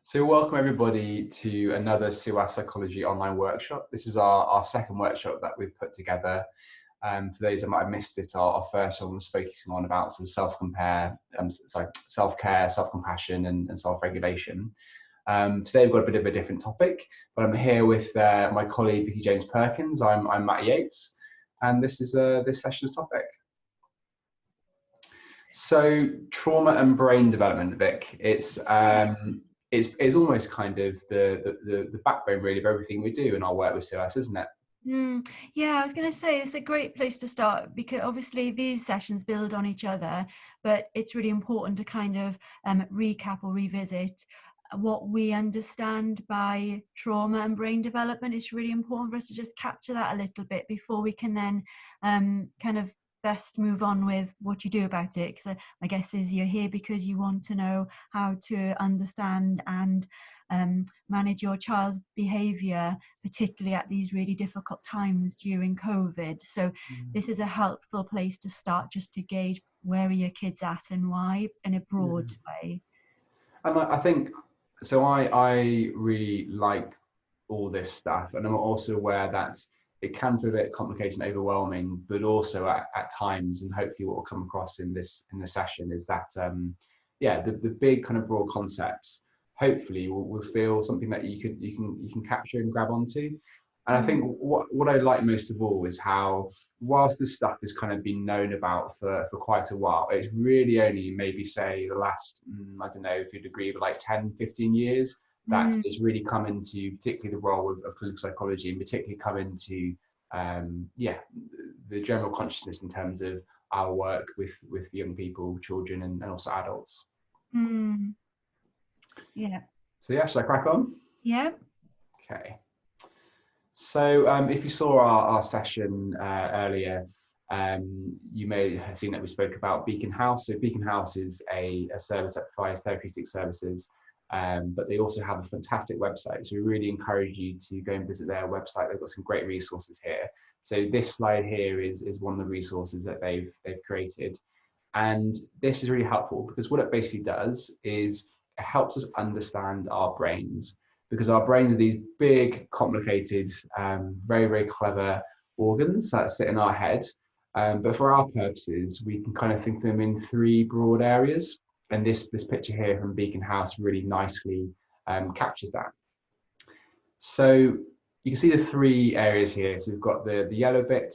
So welcome everybody to another SEWAS Psychology online workshop. This is our second workshop that we've put together. For those that might have missed it, our first one was focusing on about some self-care, self-compassion and self-regulation. Today we've got a bit of a different topic, but I'm here with my colleague Vicky James Perkins. I'm Matt Yates, and this is this session's topic. So trauma and brain development, Vic. It's almost kind of the backbone really of everything we do in our work with SEWAS, isn't it? Yeah, I was going to say it's a great place to start because obviously these sessions build on each other, but it's really important to kind of recap or revisit what we understand by trauma and brain development. It's really important for us to just capture that a little bit before we can then kind of best move on with what you do about it, because my guess is you're here because you want to know how to understand and manage your child's behaviour, particularly at these really difficult times during COVID. So this is a helpful place to start, just to gauge where are your kids at and why, in a broad way. And I think so. I really like all this stuff, and I'm also aware that it can feel a bit complicated and overwhelming, but also at times, and hopefully what will come across in this session is that the big kind of broad concepts hopefully will feel something that you can capture and grab onto. And I think what I like most of all is how, whilst this stuff has kind of been known about for quite a while, it's really only maybe say the last, I don't know if you'd agree, but like 10, 15 years that has really come into particularly the role of clinical psychology, and particularly come into the general consciousness in terms of our work with young people, children, and also adults. Yeah. So yeah, should I crack on? Yeah. Okay. So if you saw our session earlier, you may have seen that we spoke about Beacon House. So Beacon House is a service that provides therapeutic services, but they also have a fantastic website. So we really encourage you to go and visit their website. They've got some great resources here. So this slide here is one of the resources that they've created. And this is really helpful because what it basically does is it helps us understand our brains, because our brains are these big, complicated, very, very clever organs that sit in our head. But for our purposes, we can kind of think of them in three broad areas. And this picture here from Beacon House really nicely captures that. So you can see the three areas here. So we've got the yellow bit,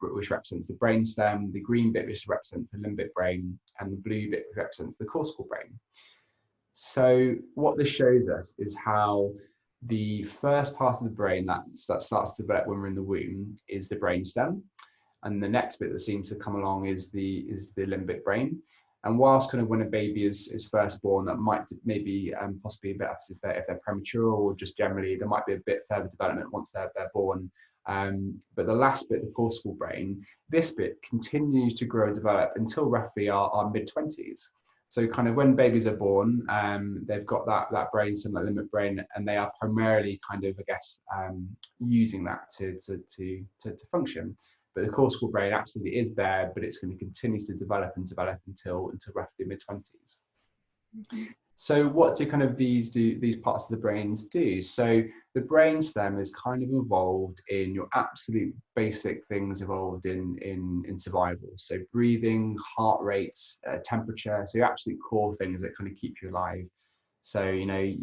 which represents the brainstem, the green bit, which represents the limbic brain, and the blue bit, which represents the cortical brain. So what this shows us is how the first part of the brain that starts to develop when we're in the womb is the brainstem, and the next bit that seems to come along is the limbic brain. And whilst kind of when a baby is first born, that might maybe possibly a bit if they're premature, or just generally there might be a bit further development once they're born. But the last bit, the cortical brain, this bit continues to grow and develop until roughly our mid-20s. So kind of when babies are born, they've got that brain, some that limbic brain, and they are primarily kind of, I guess, using that to function. But the cortical brain absolutely is there, but it's going to continue to develop until roughly mid-20s. So what do kind of these parts of the brains do? So the brainstem is kind of involved in your absolute basic things involved in survival. So breathing, heart rate, temperature, so your absolute core things that kind of keep you alive. So, you know,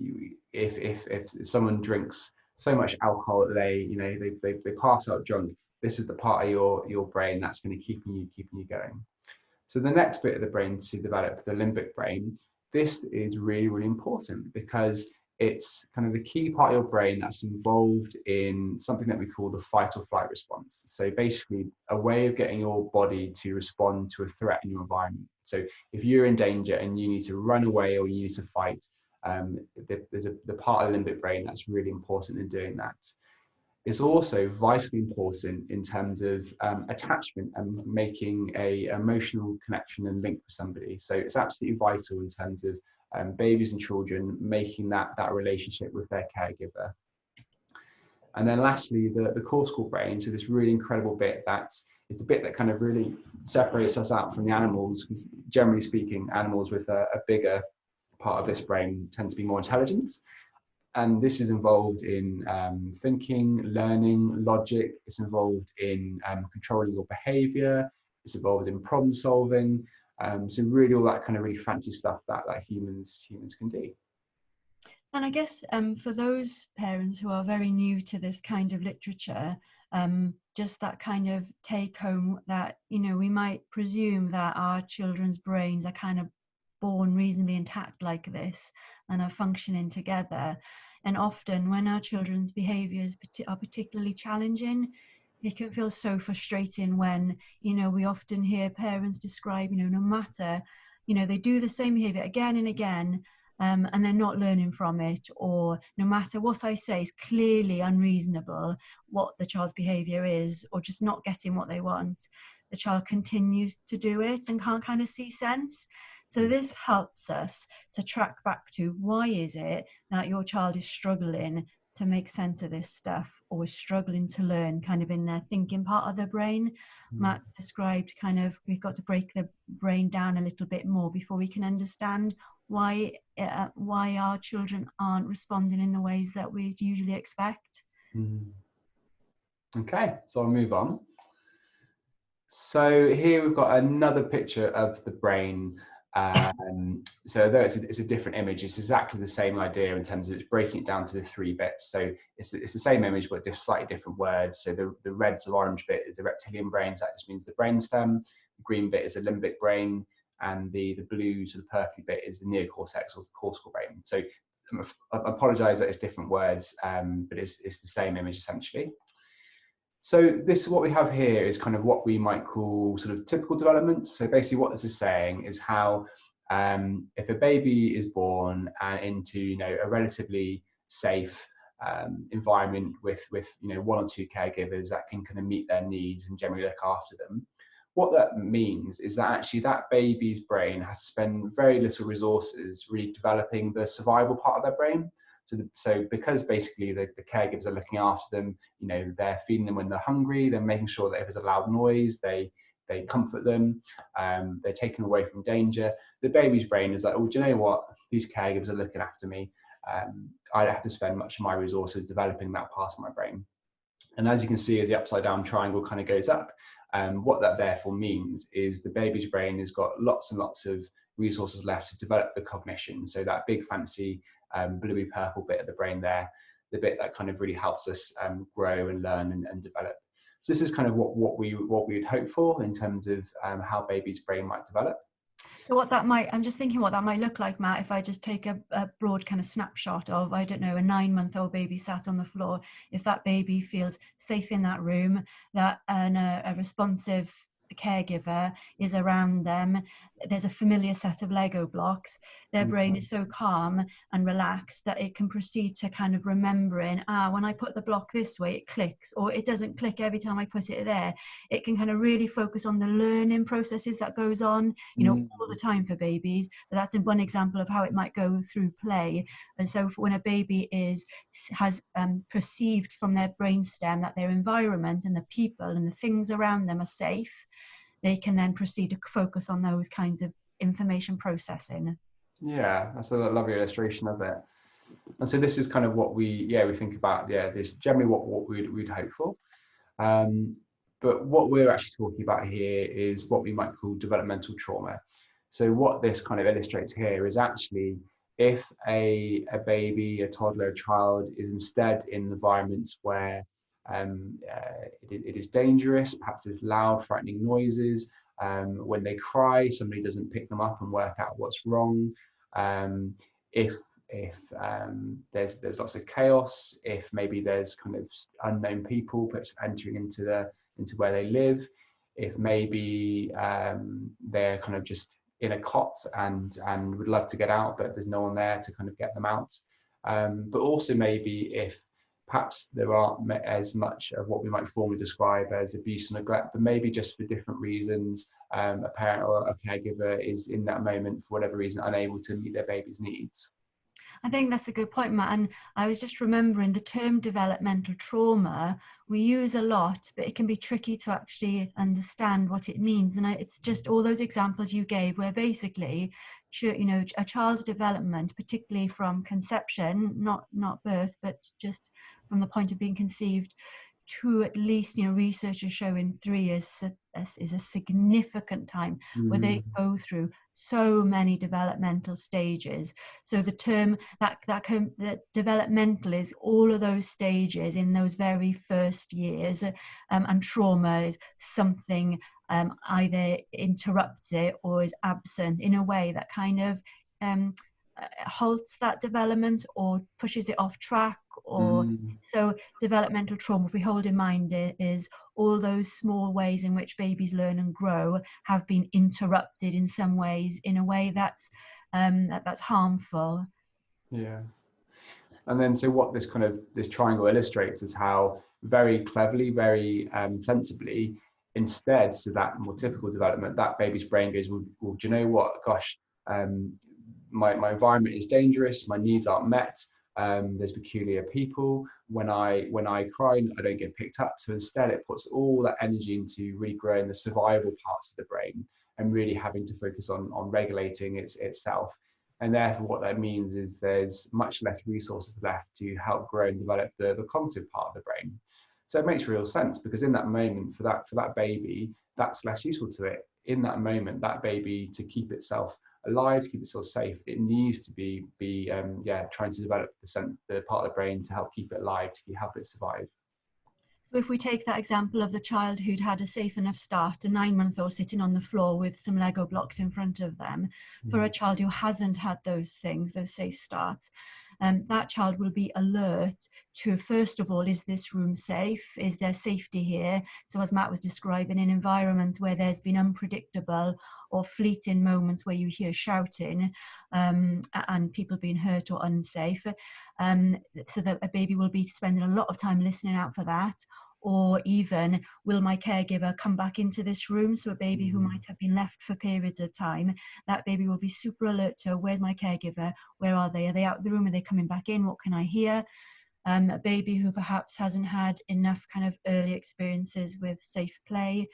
if someone drinks so much alcohol that they pass out drunk, this is the part of your brain that's going to keeping you going. So the next bit of the brain to develop, the limbic brain, this is really, really important because it's kind of the key part of your brain that's involved in something that we call the fight or flight response. So basically a way of getting your body to respond to a threat in your environment. So if you're in danger and you need to run away or you need to fight, there's the part of the limbic brain that's really important in doing that. It's also vitally important in terms of attachment and making a emotional connection and link with somebody. So it's absolutely vital in terms of babies and children making that relationship with their caregiver. And then lastly, the cortical brain. So this really incredible bit it's the bit that kind of really separates us out from the animals, because generally speaking, animals with a bigger part of this brain tend to be more intelligent. And this is involved in thinking, learning, logic. It's involved in controlling your behavior. It's involved in problem solving. So really all that kind of really fancy stuff that humans can do. And I guess for those parents who are very new to this kind of literature, just that kind of take home that, you know, we might presume that our children's brains are kind of born reasonably intact like this and are functioning together. And often when our children's behaviours are particularly challenging, it can feel so frustrating when, you know, we often hear parents describe, you know, no matter, you know, they do the same behaviour again and again, and they're not learning from it, or no matter what I say is clearly unreasonable, what the child's behaviour is, or just not getting what they want, the child continues to do it and can't kind of see sense. So this helps us to track back to why is it that your child is struggling to make sense of this stuff, or is struggling to learn kind of in their thinking part of their brain. Matt described kind of we've got to break the brain down a little bit more before we can understand why our children aren't responding in the ways that we'd usually expect. Okay, so I'll move on. So here we've got another picture of the brain. So though it's a different image, it's exactly the same idea in terms of it's breaking it down to the 3 bits. So it's the same image, but slightly different words. So the red to orange bit is the reptilian brain, so that just means the brainstem. The green bit is the limbic brain, and the blue to the purpley bit is the neocortex or the cortical brain. So I apologise that it's different words, but it's the same image essentially. So this, what we have here is kind of what we might call sort of typical development. So basically what this is saying is how if a baby is born into, you know, a relatively safe environment with you know 1 or 2 caregivers that can kind of meet their needs and generally look after them, what that means is that actually that baby's brain has to spend very little resources really developing the survival part of their brain. So because basically the caregivers are looking after them, you know, they're feeding them when they're hungry, they're making sure that if there's a loud noise, they comfort them, they're taken away from danger. The baby's brain is like, oh, do you know what? These caregivers are looking after me. I don't have to spend much of my resources developing that part of my brain. And as you can see, as the upside down triangle kind of goes up, what that therefore means is the baby's brain has got lots and lots of resources left to develop the cognition. So that big fancy bluey purple bit of the brain there, the bit that kind of really helps us grow and learn and develop. So this is kind of what we'd hope for in terms of how baby's brain might develop. So what that might, I'm just thinking what that might look like, Matt, if I just take a broad kind of snapshot of, I don't know, a 9-month-old baby sat on the floor. If that baby feels safe in that room, that a responsive caregiver is around them, there's a familiar set of Lego blocks, their brain is so calm and relaxed that it can proceed to kind of remembering, when I put the block this way, it clicks, or it doesn't click every time I put it there. It can kind of really focus on the learning processes that goes on, you know, all the time for babies. But that's one example of how it might go through play. And so when a baby has perceived from their brainstem that their environment and the people and the things around them are safe, they can then proceed to focus on those kinds of information processing. Yeah, that's a lovely illustration of it. And so this is kind of what we think about, this generally what we'd hope for. But what we're actually talking about here is what we might call developmental trauma. So what this kind of illustrates here is actually if a baby, a toddler, a child is instead in environments where it is dangerous, perhaps there's loud, frightening noises. When they cry, somebody doesn't pick them up and work out what's wrong. If there's lots of chaos, if maybe there's kind of unknown people entering into where they live, if maybe they're kind of just in a cot and would love to get out, but there's no one there to kind of get them out. But also maybe if perhaps there aren't as much of what we might formally describe as abuse and neglect, but maybe just for different reasons, a parent or a caregiver is in that moment, for whatever reason, unable to meet their baby's needs. I think that's a good point, Matt. And I was just remembering the term developmental trauma we use a lot, but it can be tricky to actually understand what it means. And it's just all those examples you gave where basically, you know, a child's development, particularly from conception, not birth, but just from the point of being conceived to at least, you know, research is showing 3 years is a significant time where they go through so many developmental stages. So the term that developmental is all of those stages in those very first years, and trauma is something either interrupts it or is absent in a way that kind of halts that development or pushes it off track. Or so developmental trauma, if we hold in mind it, is all those small ways in which babies learn and grow have been interrupted in some ways, in a way that's harmful. Yeah. And then, so what this triangle illustrates is how very cleverly, very sensibly, instead, so that more typical development, that baby's brain goes, well, do you know what? Gosh, my environment is dangerous. My needs aren't met. There's peculiar people. When I cry, I don't get picked up. So instead, it puts all that energy into really growing the survival parts of the brain and really having to focus on regulating itself. And therefore, what that means is there's much less resources left to help grow and develop the cognitive part of the brain. So it makes real sense, because in that moment, for that baby, that's less useful to it. In that moment, that baby, to keep itself alive, to keep itself safe, it needs to be trying to develop the part of the brain to help keep it alive, to help it survive. So if we take that example of the child who'd had a safe enough start, a 9-month-old sitting on the floor with some Lego blocks in front of them, for a child who hasn't had those things, those safe starts, that child will be alert to, first of all, is this room safe? Is there safety here? So as Matt was describing, in environments where there's been unpredictable or fleeting moments where you hear shouting and people being hurt or unsafe, so that a baby will be spending a lot of time listening out for that. Or even, will my caregiver come back into this room? So a baby who might have been left for periods of time, that baby will be super alert to, where's my caregiver? Where are they? Are they out of the room? Are they coming back in? What can I hear? A baby who perhaps hasn't had enough kind of early experiences with safe play.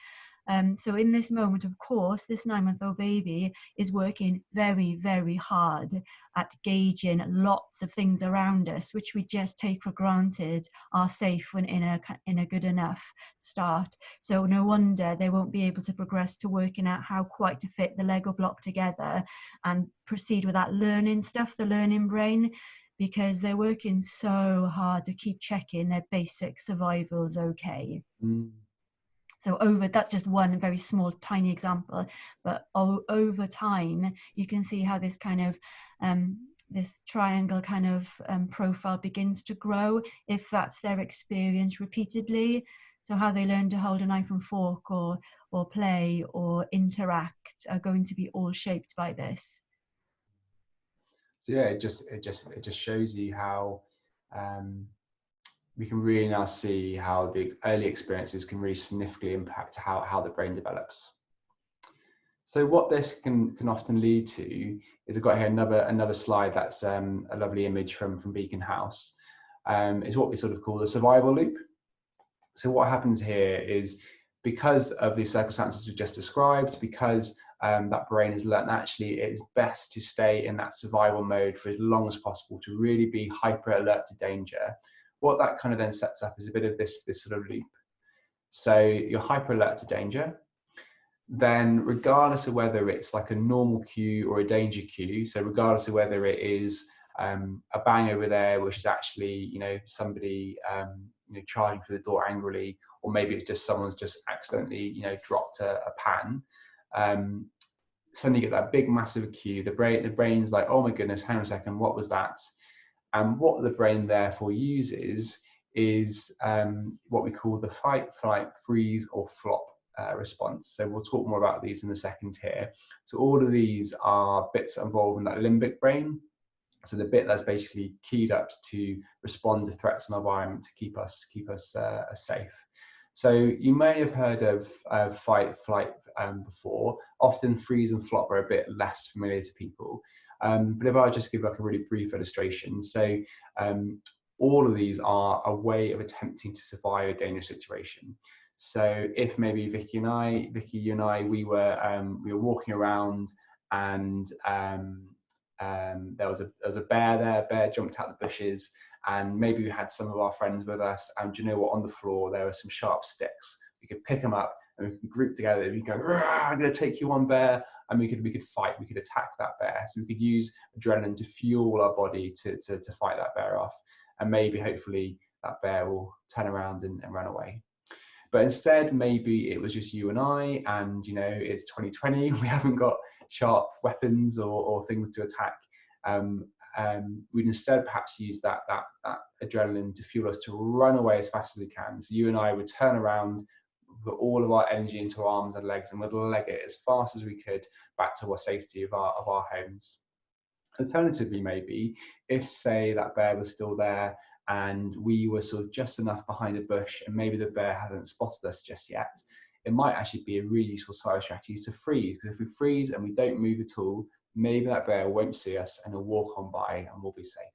So in this moment, of course, this 9-month-old baby is working very, very hard at gauging lots of things around us, which we just take for granted are safe when in a good enough start. So no wonder they won't be able to progress to working out how quite to fit the Lego block together and proceed with that learning stuff, the learning brain, because they're working so hard to keep checking their basic survival's okay. So that's just one very small, tiny example, but over time, you can see how this kind of, this triangle kind of profile begins to grow if that's their experience repeatedly. So how they learn to hold a knife and fork or play or interact are going to be all shaped by this. So yeah, it just shows you how we can really now see how the early experiences can really significantly impact how the brain develops. So what this can often lead to is, I've got here another slide that's a lovely image from Beacon House, is what we sort of call the survival loop. So what happens here is, because of the circumstances we've just described, because that brain has learned actually it's best to stay in that survival mode for as long as possible, to really be hyper alert to danger. What that kind of then sets up is a bit of this sort of loop. So you're hyper alert to danger. Then regardless of whether it's like a normal cue or a danger cue, so regardless of whether it is a bang over there, which is actually, you know, somebody charging for the door angrily, or maybe it's just someone's just accidentally, you know, dropped a pan. Suddenly you get that big massive cue. The brain's like, oh my goodness, hang on a second, what was that? And what the brain therefore uses is what we call the fight, flight, freeze, or flop response. So we'll talk more about these in a second here. So all of these are bits involved in that limbic brain. So the bit that's basically keyed up to respond to threats in our environment to keep us safe. So you may have heard of fight, flight before. Often freeze and flop are a bit less familiar to people. But if I just give like a really brief illustration, so all of these are a way of attempting to survive a dangerous situation. So if maybe Vicky, you and I, we were walking around, and there was a bear there. Bear jumped out the bushes, and maybe we had some of our friends with us. And you know what? On the floor there were some sharp sticks. We could pick them up and we could group together. We go, I'm going to take you on, bear, and we could fight. We could attack that bear. So we could use adrenaline to fuel our body to fight that bear off, and maybe hopefully that bear will turn around and run away. But instead, maybe it was just you and I, and it's 2020. We haven't got sharp weapons or things to attack. We'd instead perhaps use that adrenaline to fuel us to run away as fast as we can. So you and I would turn around, put all of our energy into our arms and legs, and would leg it as fast as we could back to our safety of our homes. Alternatively, maybe if, say, that bear was still there and we were sort of just enough behind a bush and maybe the bear hadn't spotted us just yet, it might actually be a really useful survival strategy to freeze, because if we freeze and we don't move at all, maybe that bear won't see us and it'll walk on by and we'll be safe.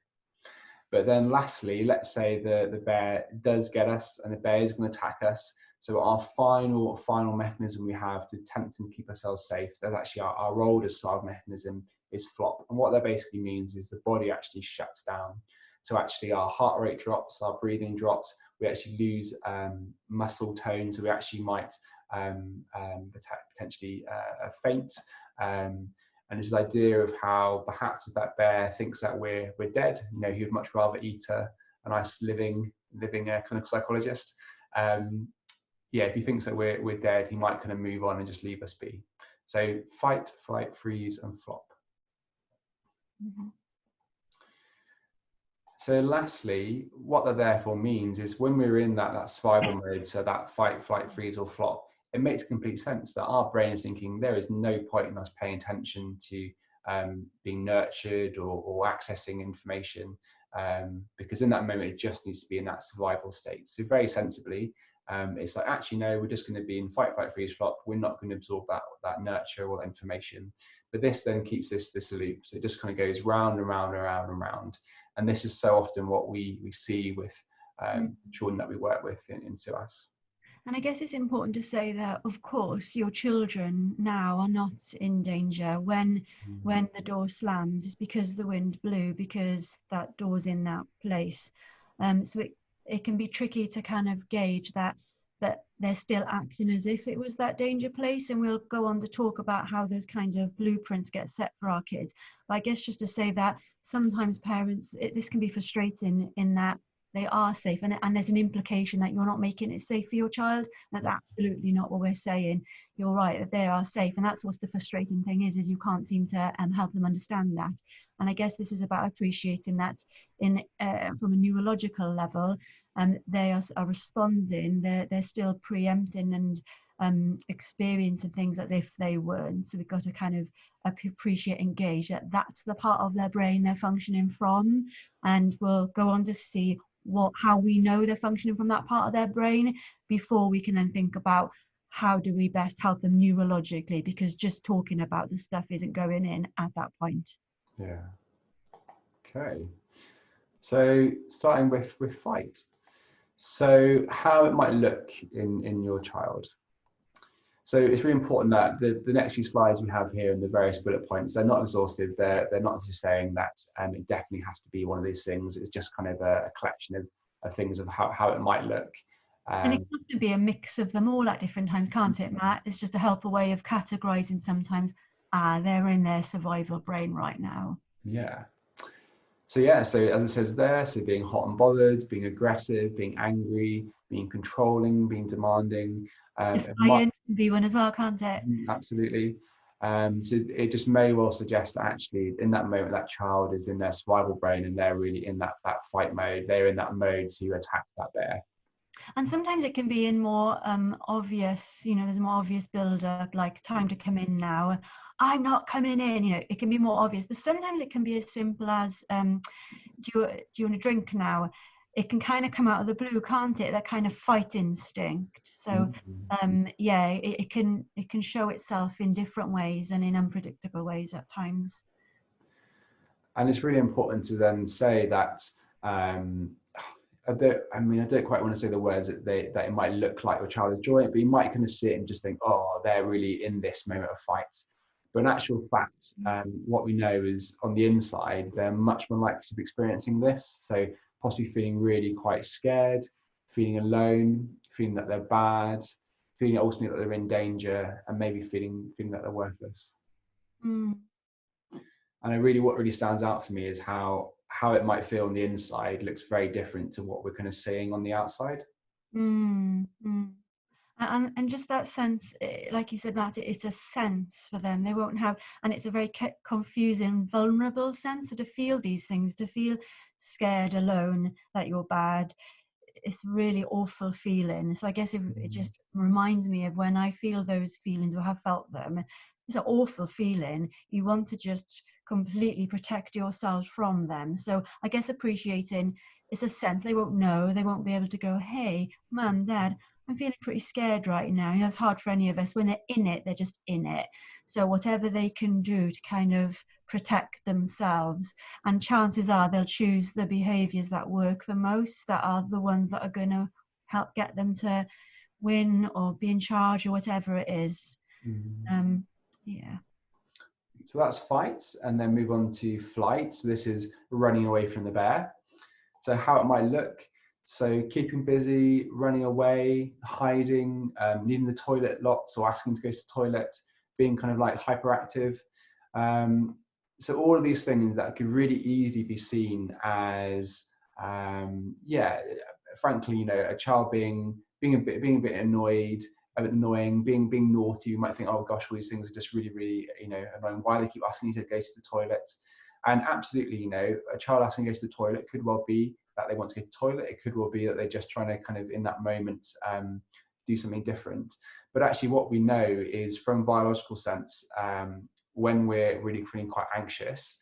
But then lastly, let's say the bear does get us and the bear is going to attack us. So our final mechanism we have to attempt and keep ourselves safe, so that's actually our oldest survival mechanism, is flop. And what that basically means is the body actually shuts down. So actually our heart rate drops, our breathing drops, we actually lose muscle tone, so we actually might potentially faint. And this idea of how perhaps if that bear thinks that we're dead, he would much rather eat a nice living clinical psychologist. If he thinks that we're dead, he might kind of move on and just leave us be. So fight, flight, freeze, and flop. Mm-hmm. So lastly, what that therefore means is when we're in that survival mode, so that fight, flight, freeze, or flop, it makes complete sense that our brain is thinking there is no point in us paying attention to being nurtured or accessing information, because in that moment it just needs to be in that survival state. So very sensibly, it's like, actually no, we're just going to be in fight, flight, freeze, flop. We're not going to absorb that nurture or information. But this then keeps this loop, so it just kind of goes round and round and round and round. And this is so often what we see with children that we work with in SEWAS. And I guess it's important to say that, of course, your children now are not in danger when the door slams. It's because the wind blew, because that door's in that place. So it can be tricky to kind of gauge that they're still acting as if it was that danger place. And we'll go on to talk about how those kind of blueprints get set for our kids. But I guess just to say that sometimes parents, this can be frustrating in that they are safe, and there's an implication that you're not making it safe for your child. That's absolutely not what we're saying. You're right, that they are safe, and that's what's the frustrating thing is you can't seem to help them understand that. And I guess this is about appreciating that in from a neurological level, they are responding, they're still preempting and experiencing things as if they weren't. So we've got to kind of appreciate, engage that that's the part of their brain they're functioning from, and we'll go on to see how we know they're functioning from that part of their brain before we can then think about how do we best help them neurologically, because just talking about the stuff isn't going in at that point. Yeah. Okay. So starting with fight. So how it might look in your child. So it's really important that the next few slides we have here and the various bullet points, they're not exhaustive. They're not just saying that it definitely has to be one of these things. It's just kind of a collection of things of how it might look. And it can be a mix of them all at different times, can't it, Matt? It's just a helpful way of categorizing sometimes. They're in their survival brain right now. Yeah. So as it says there, so being hot and bothered, being aggressive, being angry, being controlling, being demanding. Defiant can be one as well, can't it? Absolutely. So it just may well suggest that actually in that moment that child is in their survival brain and they're really in that fight mode. They're in that mode to attack that bear. And sometimes it can be in more obvious, there's a more obvious build-up, like time to come in now. I'm not coming in, it can be more obvious. But sometimes it can be as simple as, do you want a drink now? It can kind of come out of the blue, can't it? That kind of fight instinct. So it can show itself in different ways and in unpredictable ways at times. And it's really important to then say that, I don't quite want to say the words that it might look like your child is enjoying it, but you might kind of see it and just think, oh, they're really in this moment of fight. But in actual fact, what we know is on the inside, they're much more likely to be experiencing this. So possibly feeling really quite scared, feeling alone, feeling that they're bad, feeling ultimately that they're in danger, and maybe feeling that they're worthless. Mm. And what really stands out for me is how it might feel on the inside looks very different to what we're kind of seeing on the outside. Mm. Mm. And just that sense, like you said, Matt, it's a sense for them. They won't have, and it's a very confusing, vulnerable sense. So to feel these things, to feel scared, alone, that you're bad, it's really awful feeling. So I guess it just reminds me of when I feel those feelings or have felt them. It's an awful feeling. You want to just completely protect yourself from them. So I guess appreciating, it's a sense. They won't know. They won't be able to go, hey, mum, dad, I'm feeling pretty scared right now. You know, it's hard for any of us. When they're in it, they're just in it. So whatever they can do to kind of protect themselves, and chances are they'll choose the behaviors that work the most, that are the ones that are going to help get them to win or be in charge or whatever it is. Yeah. So that's fight, and then move on to flight. So this is running away from the bear. So how it might look. So keeping busy, running away, hiding, needing the toilet lots or asking to go to the toilet, being kind of like hyperactive. So all of these things that could really easily be seen as, frankly, you know, a child being a bit annoyed, a bit annoying, being naughty. You might think, oh gosh, all these things are just really, really, you know, annoying. Why do they keep asking you to go to the toilet? And absolutely, you know, a child asking to go to the toilet could well be that they want to go to the toilet. It could well be that they're just trying to kind of in that moment do something different. But actually what we know is from a biological sense, when we're really feeling quite anxious,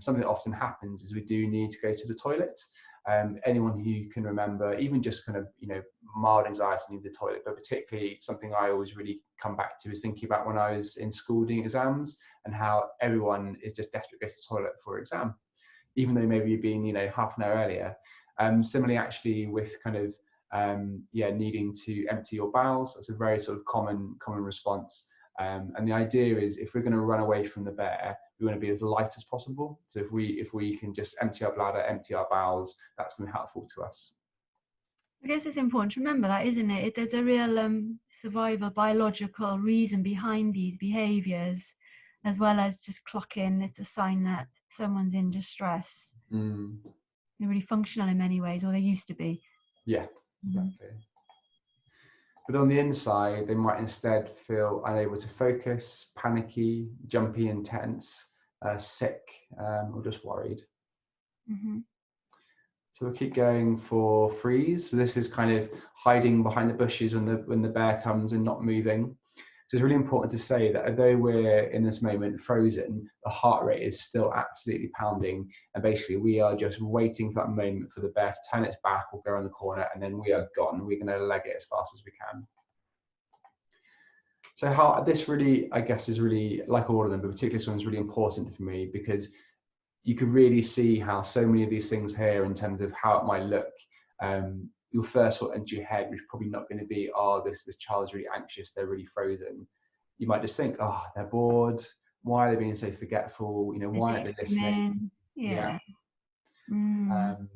something that often happens is we do need to go to the toilet. Anyone who can remember, even just kind of, you know, mild anxiety needing the toilet, but particularly something I always really come back to is thinking about when I was in school doing exams and how everyone is just desperate to go to the toilet for exam, even though maybe you've been, you know, half an hour earlier. Similarly, actually, with kind of needing to empty your bowels, that's a very sort of common response. And the idea is, if we're going to run away from the bear, we want to be as light as possible. So if we can just empty our bladder, empty our bowels, that's been helpful to us. I guess it's important to remember that, isn't it? There's a real survival biological reason behind these behaviors, as well as just clocking. It's a sign that someone's in distress. They're really functional in many ways, or they used to be. Yeah, exactly. But on the inside, they might instead feel unable to focus, panicky, jumpy and tense, sick, or just worried. So we'll keep going for freeze. So this is kind of hiding behind the bushes when the bear comes and not moving. So it's really important to say that although we're in this moment frozen, the heart rate is still absolutely pounding. And basically we are just waiting for that moment for the bear to turn its back or go around the corner, and then we are gone. We're going to leg it as fast as we can. So how this really, I guess, is really, like all of them, but particularly this one's really important for me because you can really see how so many of these things here, in terms of how it might look, your first thought into your head, which is probably not going to be, oh, this child's really anxious, they're really frozen. You might just think, oh, they're bored. Why are they being so forgetful? You know, why aren't they listening? Yeah. And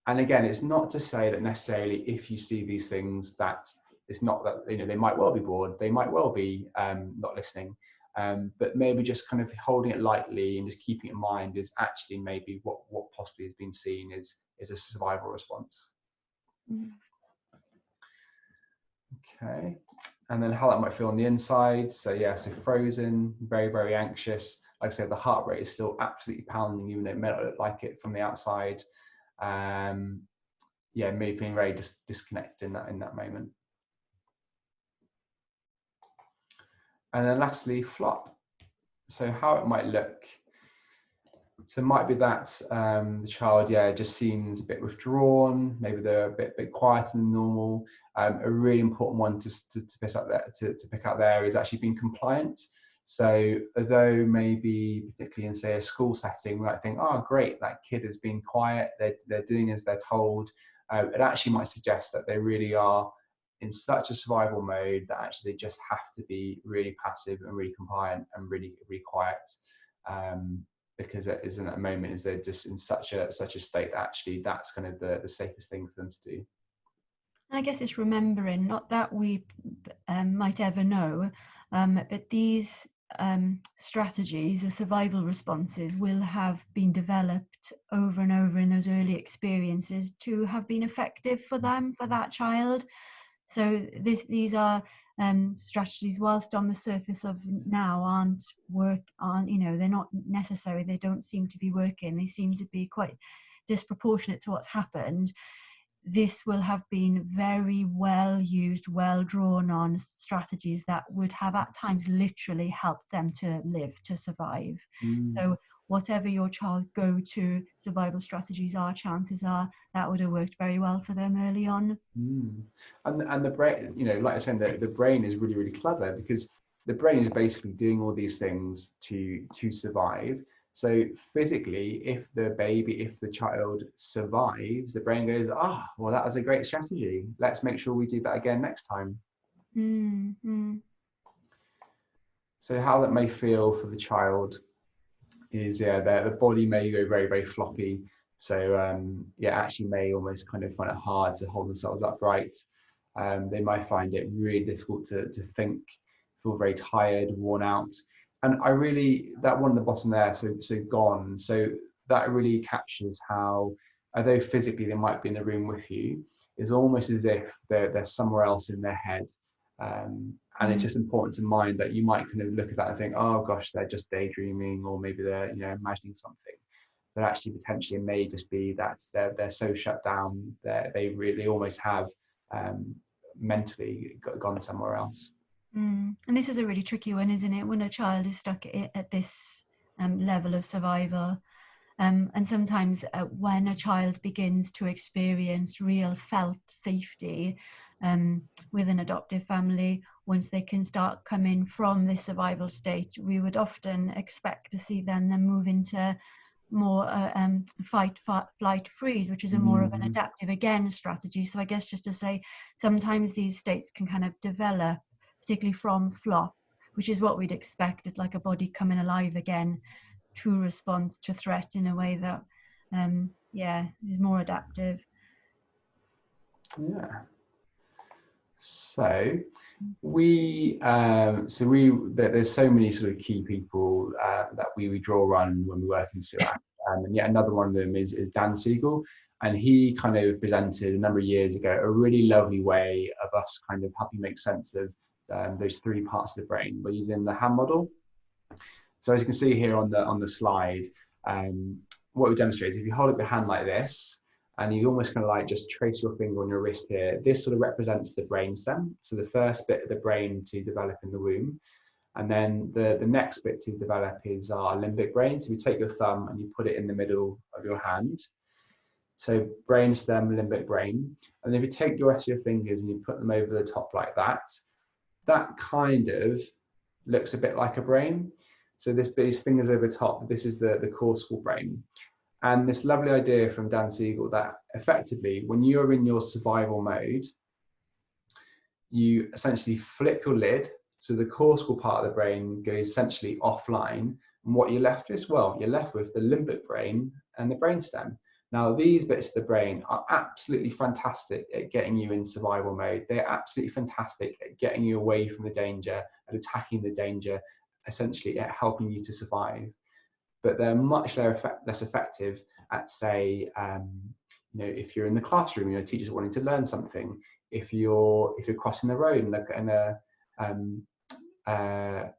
again, it's not to say that necessarily if you see these things that it's not that, you know, they might well be bored, they might well be not listening. But maybe just kind of holding it lightly and just keeping it in mind is actually maybe what possibly has been seen is a survival response. Okay, and then how that might feel on the inside. So yeah, so frozen, very, very anxious. Like I said, the heart rate is still absolutely pounding, even though it may not look like it from the outside. Yeah, maybe feeling very disconnected in that moment. And then lastly, flop. So how it might look. So it might be that the child, just seems a bit withdrawn. Maybe they're a bit quieter than normal. A really important one to pick out there is actually being compliant. So although maybe particularly in, say, a school setting, we might think, oh, great, that kid has been quiet, they're doing as they're told, it actually might suggest that they really are in such a survival mode that actually they just have to be really passive and really compliant and really, really quiet. Because it isn't at a moment is they're just in such a state that actually that's kind of the safest thing for them to do. I guess it's remembering, not that we might ever know, but these strategies, the survival responses, will have been developed over and over in those early experiences to have been effective for them, for that child. So these are strategies, whilst on the surface of now aren't they're not necessary. They don't seem to be working. They seem to be quite disproportionate to what's happened. This will have been very well used, well drawn on strategies that would have at times literally helped them to live, to survive. So whatever your child go-to survival strategies are, chances are that would have worked very well for them early on. And the brain, like I said, the brain is really, really clever, because the brain is basically doing all these things to survive. So physically, if the child survives, the brain goes, well, that was a great strategy. Let's make sure we do that again next time. So how that may feel for the child is, the body may go very, very floppy. So actually may almost kind of find it hard to hold themselves upright. They might find it really difficult to think, feel very tired, worn out. And that one at the bottom there, so gone. So that really captures how, although physically they might be in the room with you, it's almost as if they're somewhere else in their head. And it's just important to mind that you might kind of look at that and think, oh gosh, they're just daydreaming, or maybe they're imagining something. But actually, potentially, it may just be that they're so shut down that they really almost have mentally gone somewhere else. And this is a really tricky one, isn't it? When a child is stuck at this level of survival. And sometimes when a child begins to experience real felt safety with an adoptive family, once they can start coming from this survival state, we would often expect to see them move into more fight, flight, freeze, which is a more of an adaptive again strategy. So I guess just to say, sometimes these states can kind of develop, particularly from flop, which is what we'd expect. It's like a body coming alive again to respond to threat in a way that is more adaptive. So there's so many sort of key people that we draw on when we work in SEWAS, and yet another one of them is Dan Siegel, and he kind of presented a number of years ago a really lovely way of us kind of helping make sense of those three parts of the brain by using the hand model. So as you can see here on the slide, what we demonstrate is if you hold up your hand like this, and you almost kind of like just trace your finger on your wrist here, this sort of represents the brainstem. So the first bit of the brain to develop in the womb. And then the next bit to develop is our limbic brain. So you take your thumb and you put it in the middle of your hand. So brainstem, limbic brain. And then if you take the rest of your fingers and you put them over the top like that, that kind of looks a bit like a brain. So these fingers over the top, this is the cortical brain. And this lovely idea from Dan Siegel that effectively, when you're in your survival mode, you essentially flip your lid, so the cortical part of the brain goes essentially offline. And what you're left with, you're left with the limbic brain and the brainstem. Now, these bits of the brain are absolutely fantastic at getting you in survival mode. They're absolutely fantastic at getting you away from the danger and attacking the danger, essentially at helping you to survive. But they're much less effective at, say, if you're in the classroom, teachers wanting to learn something. If you're crossing the road I'll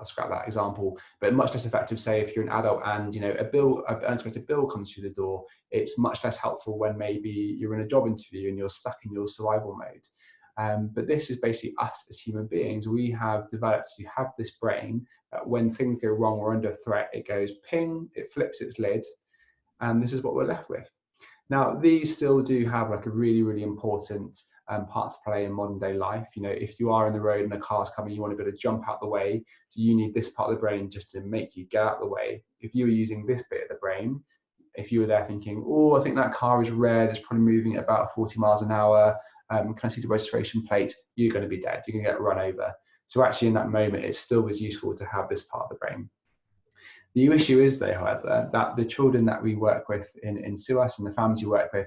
scrap that example, but much less effective, say, if you're an adult and an unexpected bill comes through the door. It's much less helpful when maybe you're in a job interview and you're stuck in your survival mode. But this is basically us as human beings. We have developed to have this brain that when things go wrong or under threat, it goes ping, it flips its lid, and this is what we're left with. Now, these still do have like a really, really important part to play in modern day life. You know, if you are in the road and a car's coming, you want to be able to jump out the way. So you need this part of the brain just to make you get out the way. If you were using this bit of the brain, if you were there thinking, oh, I think that car is red, it's probably moving at about 40 miles an hour, can I see the registration plate? You're going to be dead. You're going to get run over. So actually in that moment, it still was useful to have this part of the brain. The issue is, though, however, that the children that we work with in SEWAS and the families you work with,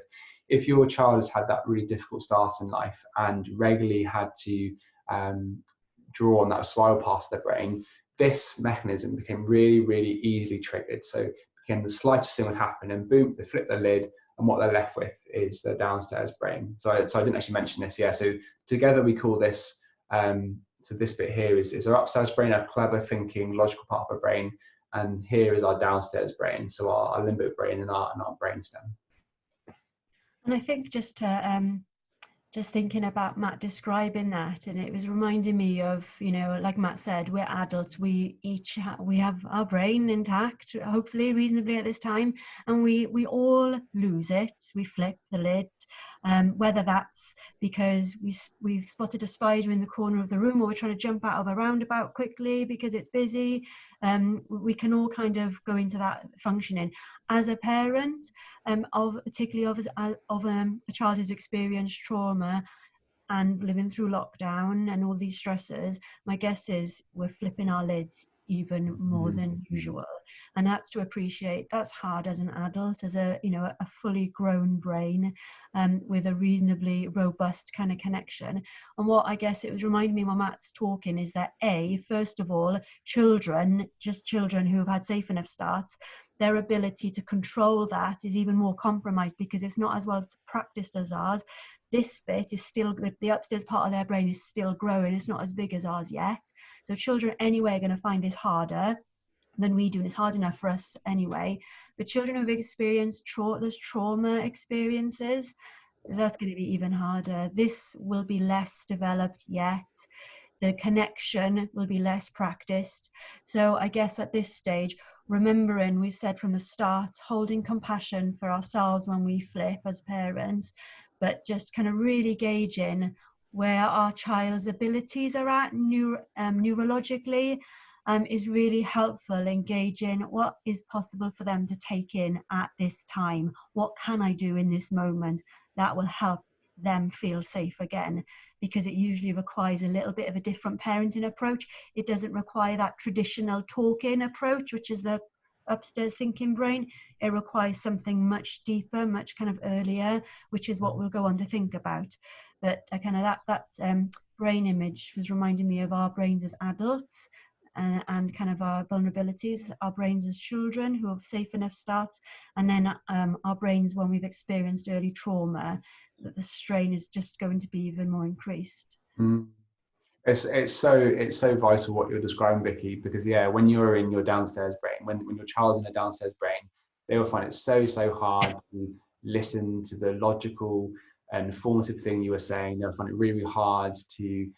if your child has had that really difficult start in life and regularly had to draw on that spiral part of their brain, this mechanism became really, really easily triggered. So again, the slightest thing would happen and boom, they flip the lid and what they're left with is the downstairs brain. So I didn't actually mention this, yeah. So together we call this, so this bit here is our upstairs brain, our clever thinking, logical part of our brain. And here is our downstairs brain, so our limbic brain and our brainstem. And I think just thinking about Matt describing that, and it was reminding me of, you know, like Matt said, we're adults, we each we have our brain intact, hopefully reasonably at this time, and we all lose it. We flip the lid, whether that's because we've spotted a spider in the corner of the room, or we're trying to jump out of a roundabout quickly because it's busy. We can all kind of go into that functioning. As a parent, particularly of a child who's experienced trauma and living through lockdown and all these stresses, my guess is we're flipping our lids even more than usual, and that's to appreciate that's hard as an adult, as a, you know, a fully grown brain with a reasonably robust kind of connection. And what I guess it was reminding me while Matt's talking is that first of all, children who have had safe enough starts, their ability to control that is even more compromised because it's not as well practiced as ours. This bit is still, the upstairs part of their brain is still growing. It's not as big as ours yet. So children anyway are going to find this harder than we do, and it's hard enough for us anyway. But children who've experienced those trauma experiences, that's going to be even harder. This will be less developed yet. The connection will be less practiced. So I guess at this stage, remembering, we've said from the start, holding compassion for ourselves when we flip as parents, but just kind of really gauging where our child's abilities are at neurologically is really helpful. Engaging what is possible for them to take in at this time. What can I do in this moment that will help them feel safe again? Because it usually requires a little bit of a different parenting approach. It doesn't require that traditional talking approach, which is the upstairs thinking brain. It requires something much deeper, much kind of earlier, which is what we'll go on to think about. But kind of that brain image was reminding me of our brains as adults and kind of our vulnerabilities, our brains as children who have safe enough starts, and then our brains when we've experienced early trauma, that the strain is just going to be even more increased. It's so vital what you're describing, Vicky, because yeah, when you're in your downstairs brain, when your child's in a downstairs brain, they will find it so hard to listen to the logical and formative thing you were saying. They'll find it really hard to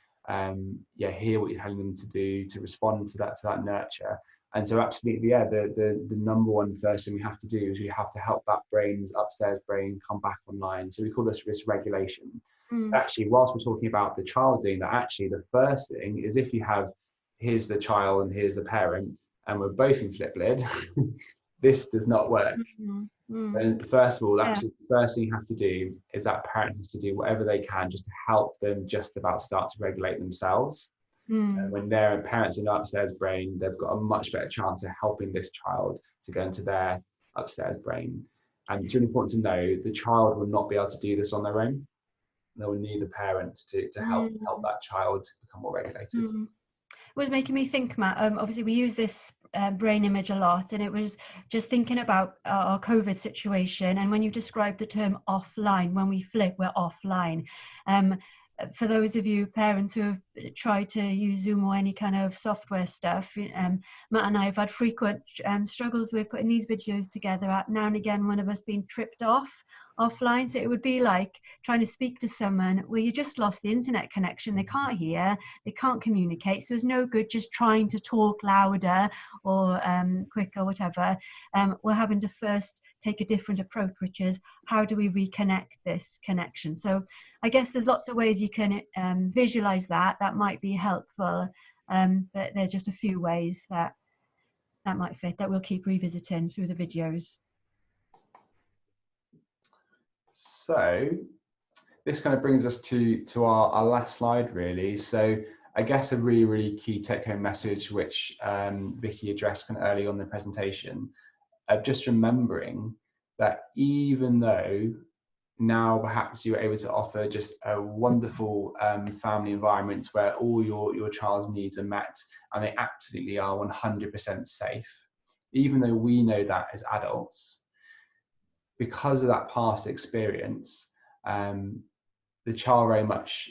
hear what you're telling them to do, to respond to that nurture. And so absolutely, yeah, the number one first thing we have to do is we have to help that upstairs brain come back online. So we call this regulation. Actually, whilst we're talking about the child doing that, actually the first thing is if you have, here's the child and here's the parent, and we're both in flip lid, this does not work. And first of all, absolutely the first thing you have to do is that parent has to do whatever they can just to help them just about start to regulate themselves. And when their parents in the upstairs brain, they've got a much better chance of helping this child to go into their upstairs brain. And it's really important to know the child will not be able to do this on their own. They will need the parents to help that child become more regulated. It was making me think, Matt, obviously we use this brain image a lot, and it was just thinking about our COVID situation, and when you describe the term offline, when we flip, we're offline. For those of you parents who have tried to use Zoom or any kind of software stuff, Matt and I have had frequent struggles with putting these videos together. Now and again, one of us being tripped off offline. So it would be like trying to speak to someone where you just lost the internet connection. They can't hear, they can't communicate. So it's no good just trying to talk louder or quicker, whatever. We're having to first take a different approach, which is how do we reconnect this connection? So I guess there's lots of ways you can visualize that. That might be helpful. But there's just a few ways that might fit that we'll keep revisiting through the videos. So this kind of brings us to our last slide, really. So I guess a really key take-home message, which Vicky addressed kind of early on in the presentation, just remembering that even though now perhaps you're able to offer just a wonderful family environment where all your child's needs are met and they absolutely are 100% safe, even though we know that as adults, because of that past experience, the child very much,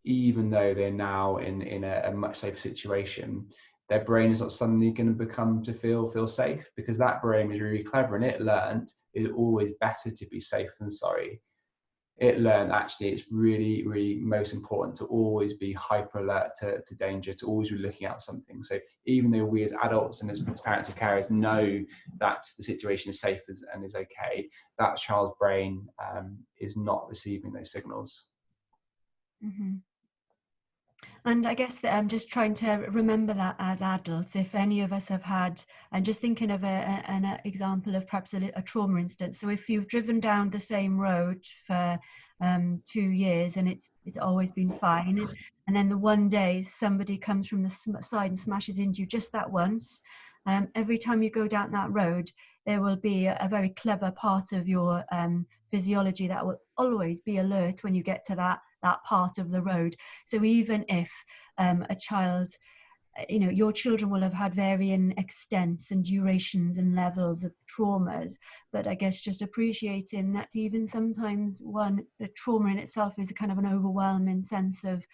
even though they're now in a much safer situation, their brain is not suddenly going to feel safe, because that brain is really clever and it learned it's always better to be safe than sorry. It learned actually it's really most important to always be hyper alert to danger, to always be looking out for something. So even though we as adults and as parents and carers know that the situation is safe and is okay, that child's brain is not receiving those signals. Mm-hmm. And I guess that I'm just trying to remember that as adults, if any of us have had, and just thinking of an example of perhaps a trauma instance. So if you've driven down the same road for 2 years and it's always been fine, and then the one day somebody comes from the side and smashes into you just that once, every time you go down that road, there will be a very clever part of your physiology that will always be alert when you get to that part of the road. So even if a child, your children will have had varying extents and durations and levels of traumas, but I guess just appreciating that even sometimes the trauma in itself is a kind of an overwhelming sense of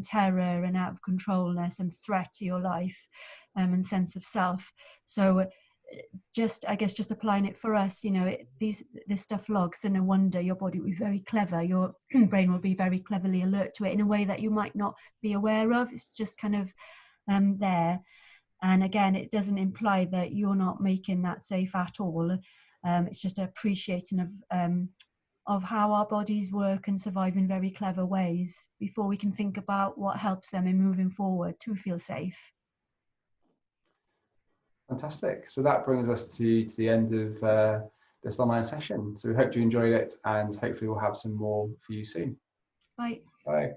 terror and out of controlness and threat to your life, and sense of self. So just applying it for us, this stuff logs, and no wonder your body will be very clever, your brain will be very cleverly alert to it in a way that you might not be aware of. It's just kind of there. And again, it doesn't imply that you're not making that safe at all. It's just appreciating of how our bodies work and survive in very clever ways before we can think about what helps them in moving forward to feel safe. Fantastic. So that brings us to the end of this online session. So we hope you enjoyed it, and hopefully we'll have some more for you soon. Bye. Bye.